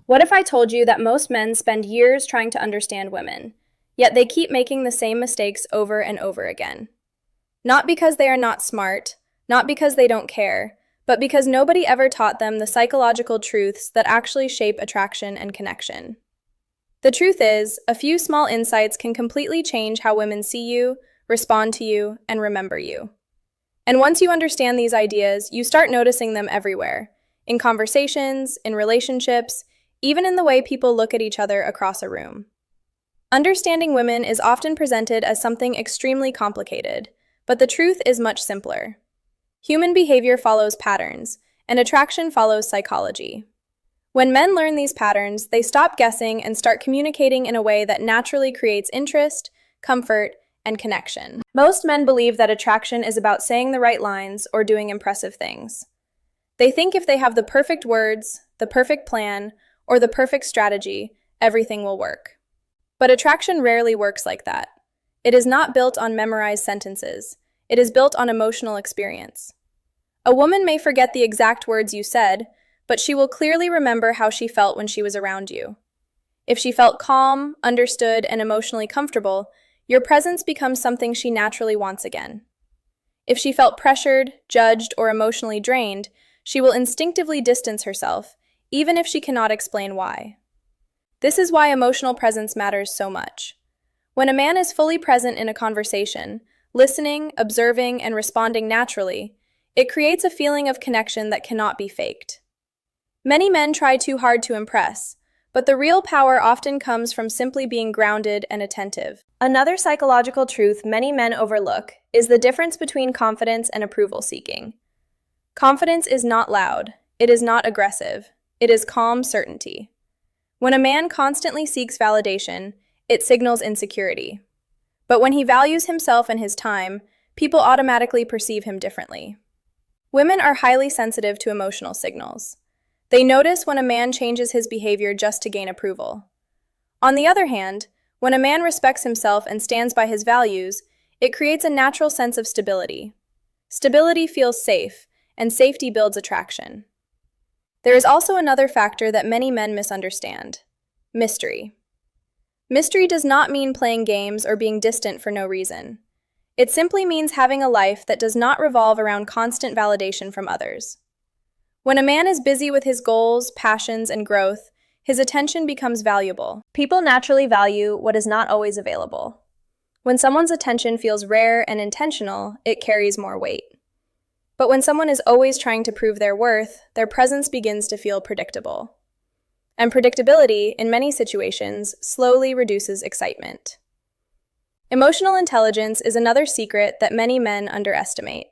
What if I told you that most men spend years trying to understand women, yet they keep making the same mistakes over and over again? Not because they are not smart, not because they don't care, but because nobody ever taught them the psychological truths that actually shape attraction and connection. The truth is, a few small insights can completely change how women see you, respond to you, and remember you. And once you understand these ideas, you start noticing them everywhere, in conversations, in relationships, even in the way people look at each other across a room. Understanding women is often presented as something extremely complicated, but the truth is much simpler. Human behavior follows patterns, and attraction follows psychology. When men learn these patterns, they stop guessing and start communicating in a way that naturally creates interest, comfort, and connection. Most men believe that attraction is about saying the right lines or doing impressive things. They think if they have the perfect words, the perfect plan, or the perfect strategy, everything will work. But attraction rarely works like that. It is not built on memorized sentences. It is built on emotional experience. A woman may forget the exact words you said, but she will clearly remember how she felt when she was around you. If she felt calm, understood, and emotionally comfortable, your presence becomes something she naturally wants again. If she felt pressured, judged, or emotionally drained, she will instinctively distance herself, even if she cannot explain why. This is why emotional presence matters so much. When a man is fully present in a conversation, listening, observing, and responding naturally, it creates a feeling of connection that cannot be faked. Many men try too hard to impress, but the real power often comes from simply being grounded and attentive. Another psychological truth many men overlook is the difference between confidence and approval seeking. Confidence is not loud, it is not aggressive, it is calm certainty. When a man constantly seeks validation, it signals insecurity. But when he values himself and his time, people automatically perceive him differently. Women are highly sensitive to emotional signals. They notice when a man changes his behavior just to gain approval. On the other hand, when a man respects himself and stands by his values, it creates a natural sense of stability. Stability feels safe, and safety builds attraction. There is also another factor that many men misunderstand: mystery. Mystery does not mean playing games or being distant for no reason. It simply means having a life that does not revolve around constant validation from others. When a man is busy with his goals, passions, and growth, his attention becomes valuable. People naturally value what is not always available. When someone's attention feels rare and intentional, it carries more weight. But when someone is always trying to prove their worth, their presence begins to feel predictable. And predictability, in many situations, slowly reduces excitement. Emotional intelligence is another secret that many men underestimate.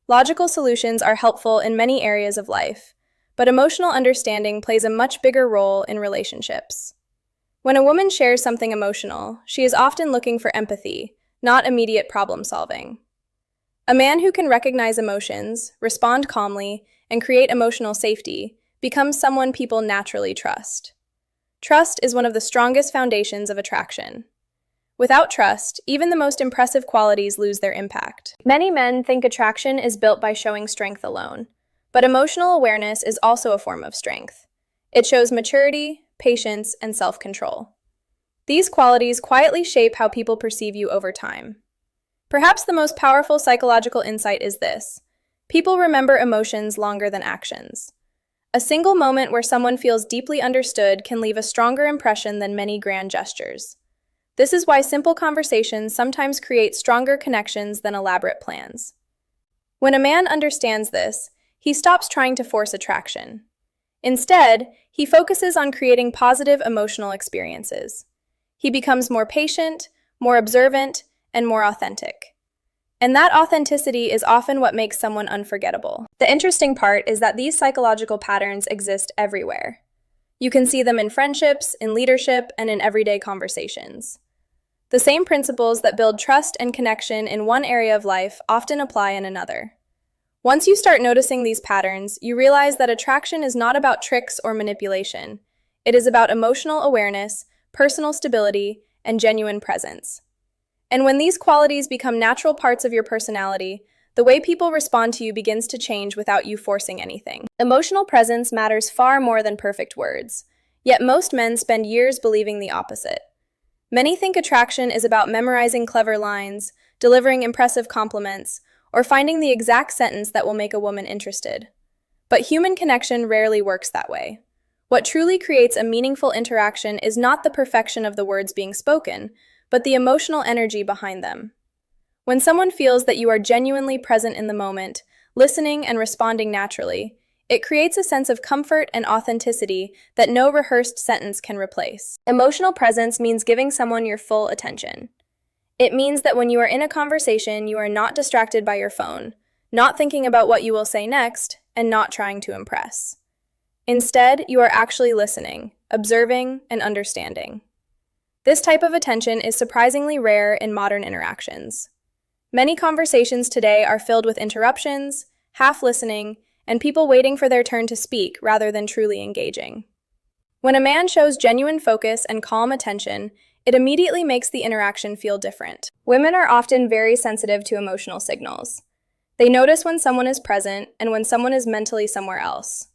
Logical solutions are helpful in many areas of life, but emotional understanding plays a much bigger role in relationships. When a woman shares something emotional, she is often looking for empathy, not immediate problem solving. A man who can recognize emotions, respond calmly, and create emotional safety becomes someone people naturally trust. Trust is one of the strongest foundations of attraction. Without trust, even the most impressive qualities lose their impact. Many men think attraction is built by showing strength alone, but emotional awareness is also a form of strength. It shows maturity, patience, and self-control. These qualities quietly shape how people perceive you over time. Perhaps the most powerful psychological insight is this: people remember emotions longer than actions. A single moment where someone feels deeply understood can leave a stronger impression than many grand gestures. This is why simple conversations sometimes create stronger connections than elaborate plans. When a man understands this, he stops trying to force attraction. Instead, he focuses on creating positive emotional experiences. He becomes more patient, more observant, and more authentic. And that authenticity is often what makes someone unforgettable. The interesting part is that these psychological patterns exist everywhere. You can see them in friendships, in leadership, and in everyday conversations. The same principles that build trust and connection in one area of life often apply in another. Once you start noticing these patterns, you realize that attraction is not about tricks or manipulation. It is about emotional awareness, personal stability, and genuine presence. And when these qualities become natural parts of your personality, the way people respond to you begins to change without you forcing anything. Emotional presence matters far more than perfect words. Yet most men spend years believing the opposite. Many think attraction is about memorizing clever lines, delivering impressive compliments, or finding the exact sentence that will make a woman interested. But human connection rarely works that way. What truly creates a meaningful interaction is not the perfection of the words being spoken, but the emotional energy behind them. When someone feels that you are genuinely present in the moment, listening and responding naturally, it creates a sense of comfort and authenticity that no rehearsed sentence can replace. Emotional presence means giving someone your full attention. It means that when you are in a conversation, you are not distracted by your phone, not thinking about what you will say next, and not trying to impress. Instead, you are actually listening, observing, and understanding. This type of attention is surprisingly rare in modern interactions. Many conversations today are filled with interruptions, half-listening, and people waiting for their turn to speak rather than truly engaging. When a man shows genuine focus and calm attention, it immediately makes the interaction feel different. Women are often very sensitive to emotional signals. They notice when someone is present and when someone is mentally somewhere else.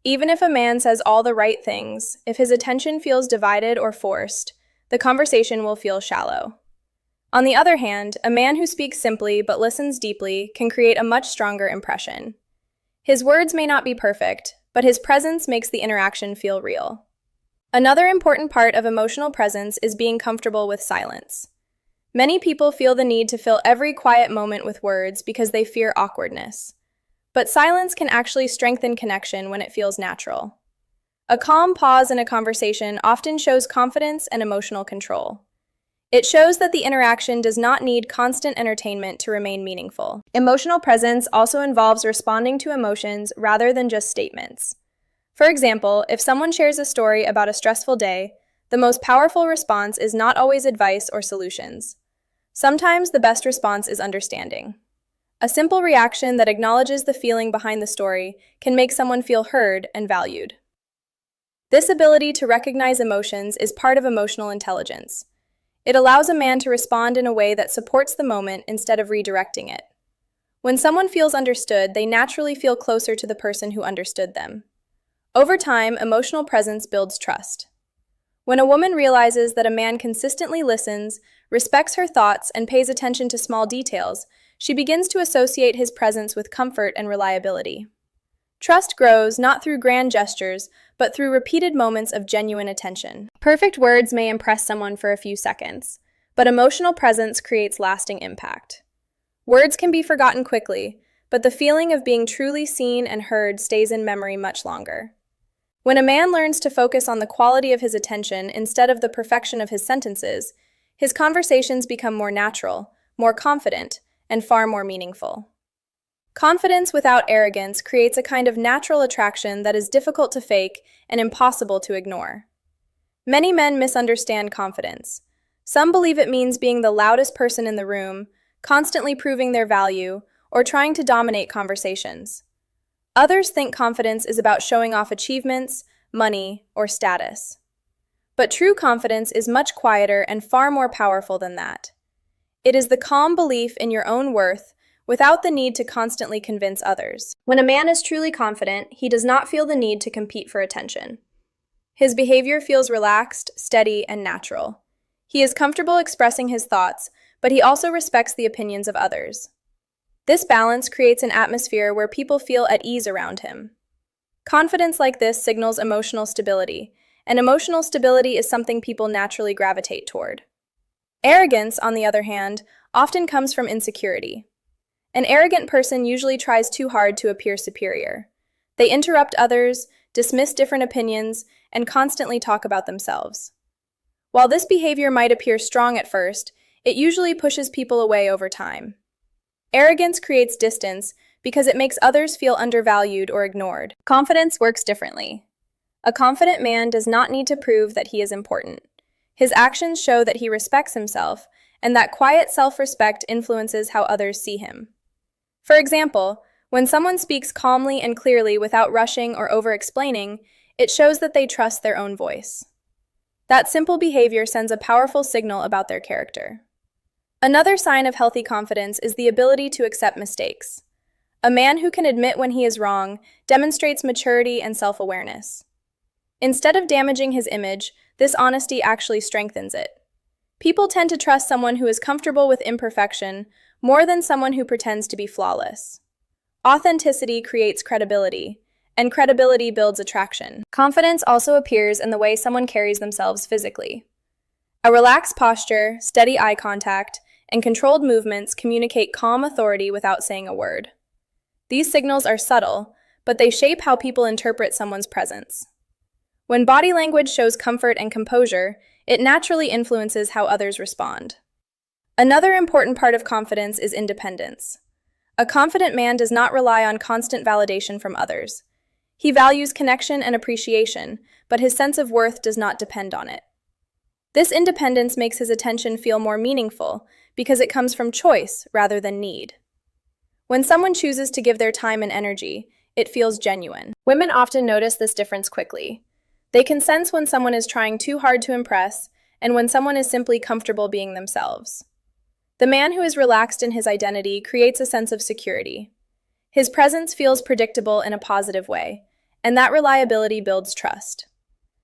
Even if a man says all the right things, if his attention feels divided or forced, the conversation will feel shallow. On the other hand, a man who speaks simply but listens deeply can create a much stronger impression. His words may not be perfect, but his presence makes the interaction feel real. Another important part of emotional presence is being comfortable with silence. Many people feel the need to fill every quiet moment with words because they fear awkwardness. But silence can actually strengthen connection when it feels natural. A calm pause in a conversation often shows confidence and emotional control. It shows that the interaction does not need constant entertainment to remain meaningful. Emotional presence also involves responding to emotions rather than just statements. For example, if someone shares a story about a stressful day, the most powerful response is not always advice or solutions. Sometimes the best response is understanding. A simple reaction that acknowledges the feeling behind the story can make someone feel heard and valued. This ability to recognize emotions is part of emotional intelligence. It allows a man to respond in a way that supports the moment instead of redirecting it. When someone feels understood, they naturally feel closer to the person who understood them. Over time, emotional presence builds trust. When a woman realizes that a man consistently listens, respects her thoughts, and pays attention to small details, she begins to associate his presence with comfort and reliability. Trust grows not through grand gestures, but through repeated moments of genuine attention. Perfect words may impress someone for a few seconds, but emotional presence creates lasting impact. Words can be forgotten quickly, but the feeling of being truly seen and heard stays in memory much longer. When a man learns to focus on the quality of his attention instead of the perfection of his sentences, his conversations become more natural, more confident, and far more meaningful. Confidence without arrogance creates a kind of natural attraction that is difficult to fake and impossible to ignore. Many men misunderstand confidence. Some believe it means being the loudest person in the room, constantly proving their value, or trying to dominate conversations. Others think confidence is about showing off achievements, money, or status. But true confidence is much quieter and far more powerful than that. It is the calm belief in your own worth without the need to constantly convince others. When a man is truly confident, he does not feel the need to compete for attention. His behavior feels relaxed, steady, and natural. He is comfortable expressing his thoughts, but he also respects the opinions of others. This balance creates an atmosphere where people feel at ease around him. Confidence like this signals emotional stability, and emotional stability is something people naturally gravitate toward. Arrogance, on the other hand, often comes from insecurity. An arrogant person usually tries too hard to appear superior. They interrupt others, dismiss different opinions, and constantly talk about themselves. While this behavior might appear strong at first, it usually pushes people away over time. Arrogance creates distance because it makes others feel undervalued or ignored. Confidence works differently. A confident man does not need to prove that he is important. His actions show that he respects himself, and that quiet self-respect influences how others see him. For example, when someone speaks calmly and clearly without rushing or over-explaining, it shows that they trust their own voice. That simple behavior sends a powerful signal about their character. Another sign of healthy confidence is the ability to accept mistakes. A man who can admit when he is wrong demonstrates maturity and self-awareness. Instead of damaging his image, this honesty actually strengthens it. People tend to trust someone who is comfortable with imperfection more than someone who pretends to be flawless. Authenticity creates credibility, and credibility builds attraction. Confidence also appears in the way someone carries themselves physically. A relaxed posture, steady eye contact, and controlled movements communicate calm authority without saying a word. These signals are subtle, but they shape how people interpret someone's presence. When body language shows comfort and composure, it naturally influences how others respond. Another important part of confidence is independence. A confident man does not rely on constant validation from others. He values connection and appreciation, but his sense of worth does not depend on it. This independence makes his attention feel more meaningful because it comes from choice rather than need. When someone chooses to give their time and energy, it feels genuine. Women often notice this difference quickly. They can sense when someone is trying too hard to impress and when someone is simply comfortable being themselves. The man who is relaxed in his identity creates a sense of security. His presence feels predictable in a positive way, and that reliability builds trust.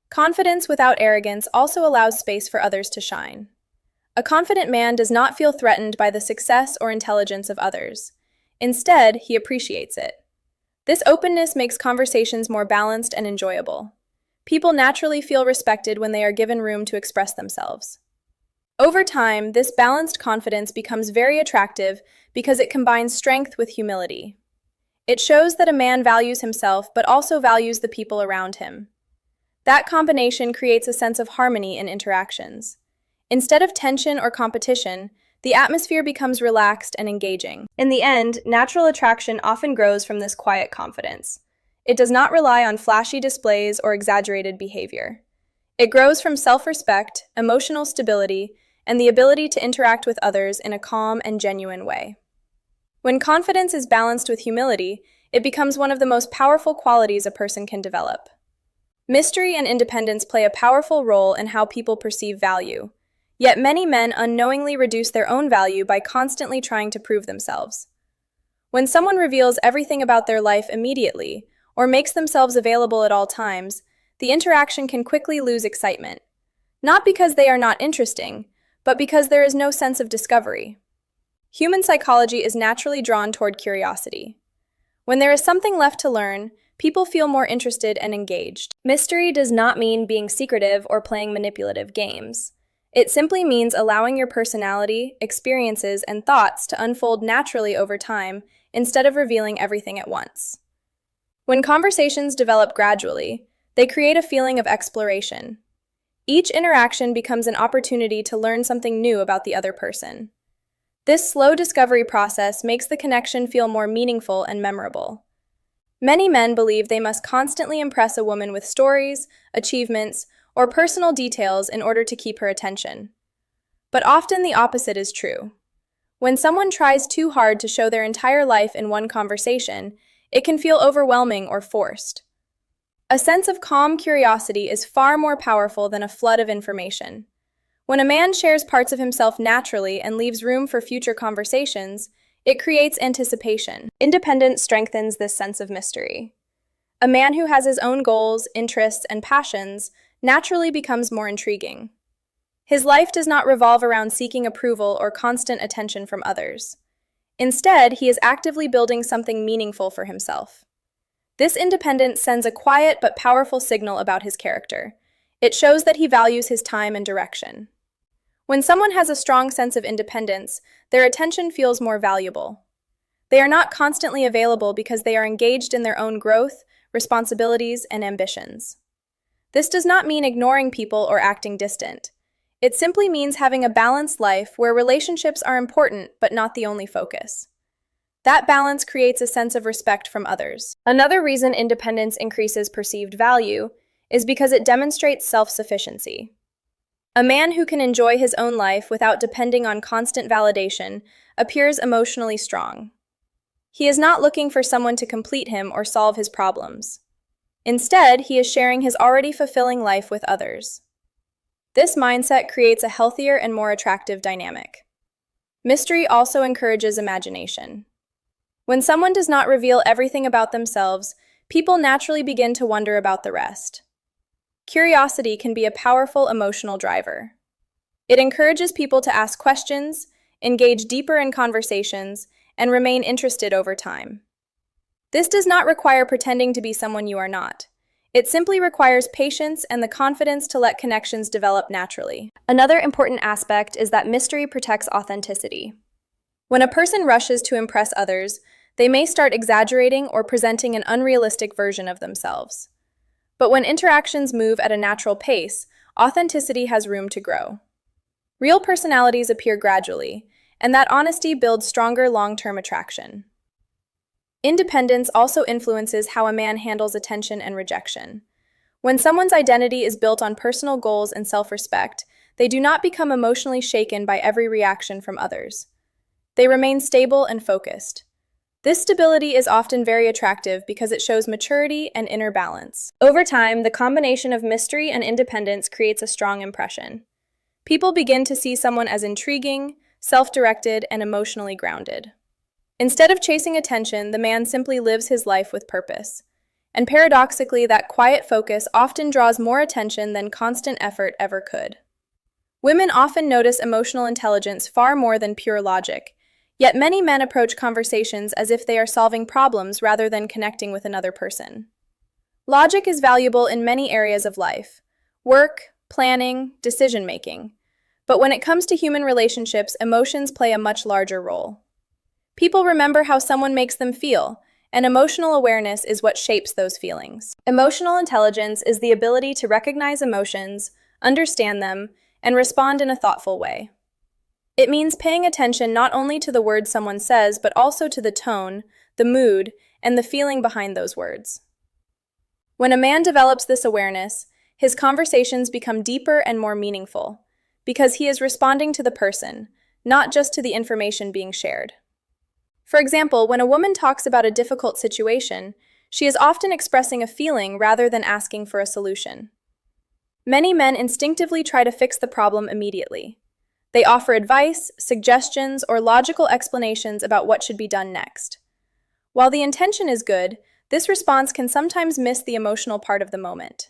Confidence without arrogance also allows space for others to shine. A confident man does not feel threatened by the success or intelligence of others. Instead, he appreciates it. This openness makes conversations more balanced and enjoyable. People naturally feel respected when they are given room to express themselves. Over time, this balanced confidence becomes very attractive because it combines strength with humility. It shows that a man values himself but also values the people around him. That combination creates a sense of harmony in interactions. Instead of tension or competition, the atmosphere becomes relaxed and engaging. In the end, natural attraction often grows from this quiet confidence. It does not rely on flashy displays or exaggerated behavior. It grows from self-respect, emotional stability, and the ability to interact with others in a calm and genuine way. When confidence is balanced with humility, it becomes one of the most powerful qualities a person can develop. Mystery and independence play a powerful role in how people perceive value, yet many men unknowingly reduce their own value by constantly trying to prove themselves. When someone reveals everything about their life immediately, or makes themselves available at all times, the interaction can quickly lose excitement. Not because they are not interesting, but because there is no sense of discovery. Human psychology is naturally drawn toward curiosity. When there is something left to learn, people feel more interested and engaged. Mystery does not mean being secretive or playing manipulative games. It simply means allowing your personality, experiences, and thoughts to unfold naturally over time instead of revealing everything at once. When conversations develop gradually, they create a feeling of exploration. Each interaction becomes an opportunity to learn something new about the other person. This slow discovery process makes the connection feel more meaningful and memorable. Many men believe they must constantly impress a woman with stories, achievements, or personal details in order to keep her attention. But often the opposite is true. When someone tries too hard to show their entire life in one conversation, it can feel overwhelming or forced. A sense of calm curiosity is far more powerful than a flood of information. When a man shares parts of himself naturally and leaves room for future conversations, it creates anticipation. Independence strengthens this sense of mystery. A man who has his own goals, interests, and passions naturally becomes more intriguing. His life does not revolve around seeking approval or constant attention from others. Instead, he is actively building something meaningful for himself. This independence sends a quiet but powerful signal about his character. It shows that he values his time and direction. When someone has a strong sense of independence, their attention feels more valuable. They are not constantly available because they are engaged in their own growth, responsibilities, and ambitions. This does not mean ignoring people or acting distant. It simply means having a balanced life where relationships are important but not the only focus. That balance creates a sense of respect from others. Another reason independence increases perceived value is because it demonstrates self-sufficiency. A man who can enjoy his own life without depending on constant validation appears emotionally strong. He is not looking for someone to complete him or solve his problems. Instead, he is sharing his already fulfilling life with others. This mindset creates a healthier and more attractive dynamic. Mystery also encourages imagination. When someone does not reveal everything about themselves, people naturally begin to wonder about the rest. Curiosity can be a powerful emotional driver. It encourages people to ask questions, engage deeper in conversations, and remain interested over time. This does not require pretending to be someone you are not. It simply requires patience and the confidence to let connections develop naturally. Another important aspect is that mystery protects authenticity. When a person rushes to impress others, they may start exaggerating or presenting an unrealistic version of themselves. But when interactions move at a natural pace, authenticity has room to grow. Real personalities appear gradually, and that honesty builds stronger long-term attraction. Independence also influences how a man handles attention and rejection. When someone's identity is built on personal goals and self-respect, they do not become emotionally shaken by every reaction from others. They remain stable and focused. This stability is often very attractive because it shows maturity and inner balance. Over time, the combination of mystery and independence creates a strong impression. People begin to see someone as intriguing, self-directed, and emotionally grounded. Instead of chasing attention, the man simply lives his life with purpose. And paradoxically, that quiet focus often draws more attention than constant effort ever could. Women often notice emotional intelligence far more than pure logic, yet many men approach conversations as if they are solving problems rather than connecting with another person. Logic is valuable in many areas of life: work, planning, decision-making. But when it comes to human relationships, emotions play a much larger role. People remember how someone makes them feel, and emotional awareness is what shapes those feelings. Emotional intelligence is the ability to recognize emotions, understand them, and respond in a thoughtful way. It means paying attention not only to the words someone says, but also to the tone, the mood, and the feeling behind those words. When a man develops this awareness, his conversations become deeper and more meaningful, because he is responding to the person, not just to the information being shared. For example, when a woman talks about a difficult situation, she is often expressing a feeling rather than asking for a solution. Many men instinctively try to fix the problem immediately. They offer advice, suggestions, or logical explanations about what should be done next. While the intention is good, this response can sometimes miss the emotional part of the moment.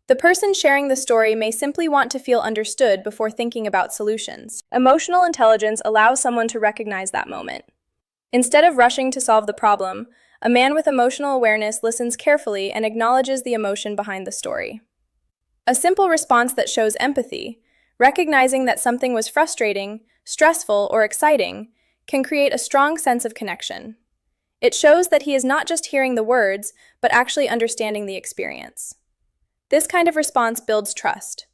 The person sharing the story may simply want to feel understood before thinking about solutions. Emotional intelligence allows someone to recognize that moment. Instead of rushing to solve the problem, a man with emotional awareness listens carefully and acknowledges the emotion behind the story. A simple response that shows empathy, recognizing that something was frustrating, stressful, or exciting, can create a strong sense of connection. It shows that he is not just hearing the words, but actually understanding the experience. This kind of response builds trust.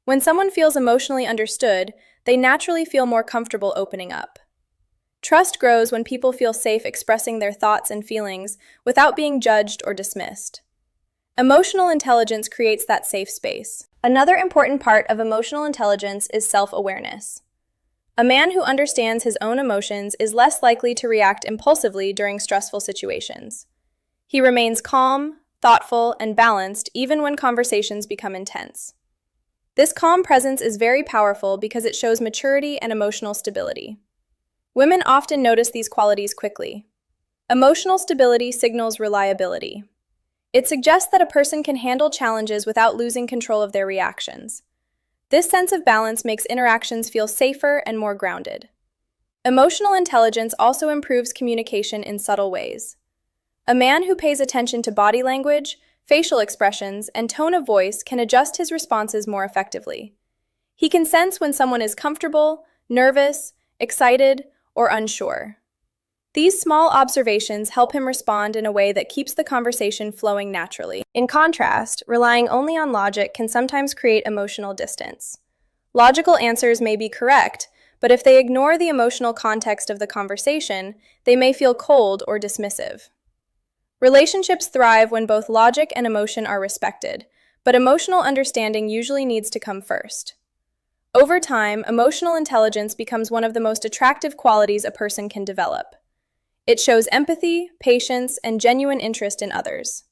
When someone feels emotionally understood, they naturally feel more comfortable opening up. Trust grows when people feel safe expressing their thoughts and feelings without being judged or dismissed. Emotional intelligence creates that safe space. Another important part of emotional intelligence is self-awareness. A man who understands his own emotions is less likely to react impulsively during stressful situations. He remains calm, thoughtful, and balanced even when conversations become intense. This calm presence is very powerful because it shows maturity and emotional stability. Women often notice these qualities quickly. Emotional stability signals reliability. It suggests that a person can handle challenges without losing control of their reactions. This sense of balance makes interactions feel safer and more grounded. Emotional intelligence also improves communication in subtle ways. A man who pays attention to body language, facial expressions, and tone of voice can adjust his responses more effectively. He can sense when someone is comfortable, nervous, excited, or unsure. These small observations help him respond in a way that keeps the conversation flowing naturally. In contrast, relying only on logic can sometimes create emotional distance. Logical answers may be correct, but if they ignore the emotional context of the conversation, they may feel cold or dismissive. Relationships thrive when both logic and emotion are respected, but emotional understanding usually needs to come first. Over time, emotional intelligence becomes one of the most attractive qualities a person can develop. It shows empathy, patience, and genuine interest in others.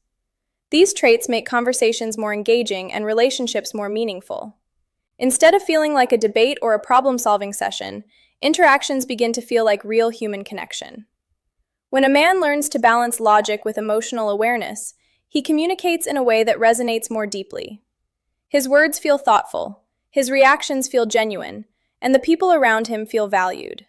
These traits make conversations more engaging and relationships more meaningful. Instead of feeling like a debate or a problem-solving session, interactions begin to feel like real human connection. When a man learns to balance logic with emotional awareness, he communicates in a way that resonates more deeply. His words feel thoughtful, his reactions feel genuine, and the people around him feel valued.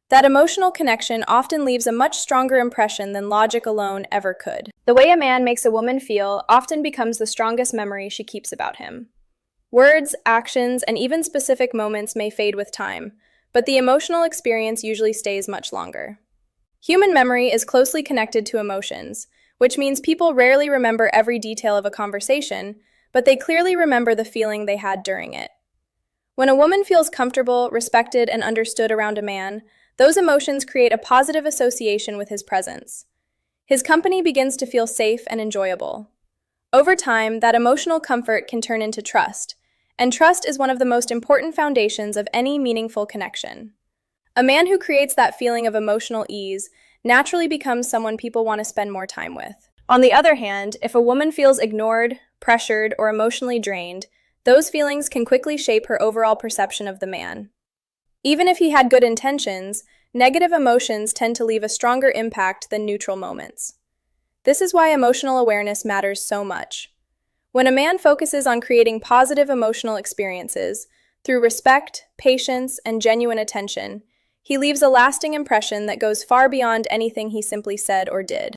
That emotional connection often leaves a much stronger impression than logic alone ever could. The way a man makes a woman feel often becomes the strongest memory she keeps about him. Words, actions, and even specific moments may fade with time, but the emotional experience usually stays much longer. Human memory is closely connected to emotions, which means people rarely remember every detail of a conversation, but they clearly remember the feeling they had during it. When a woman feels comfortable, respected, and understood around a man, those emotions create a positive association with his presence. His company begins to feel safe and enjoyable. Over time, that emotional comfort can turn into trust, and trust is one of the most important foundations of any meaningful connection. A man who creates that feeling of emotional ease naturally becomes someone people want to spend more time with. On the other hand, if a woman feels ignored, pressured, or emotionally drained, those feelings can quickly shape her overall perception of the man. Even if he had good intentions, negative emotions tend to leave a stronger impact than neutral moments. This is why emotional awareness matters so much. When a man focuses on creating positive emotional experiences, through respect, patience, and genuine attention, he leaves a lasting impression that goes far beyond anything he simply said or did.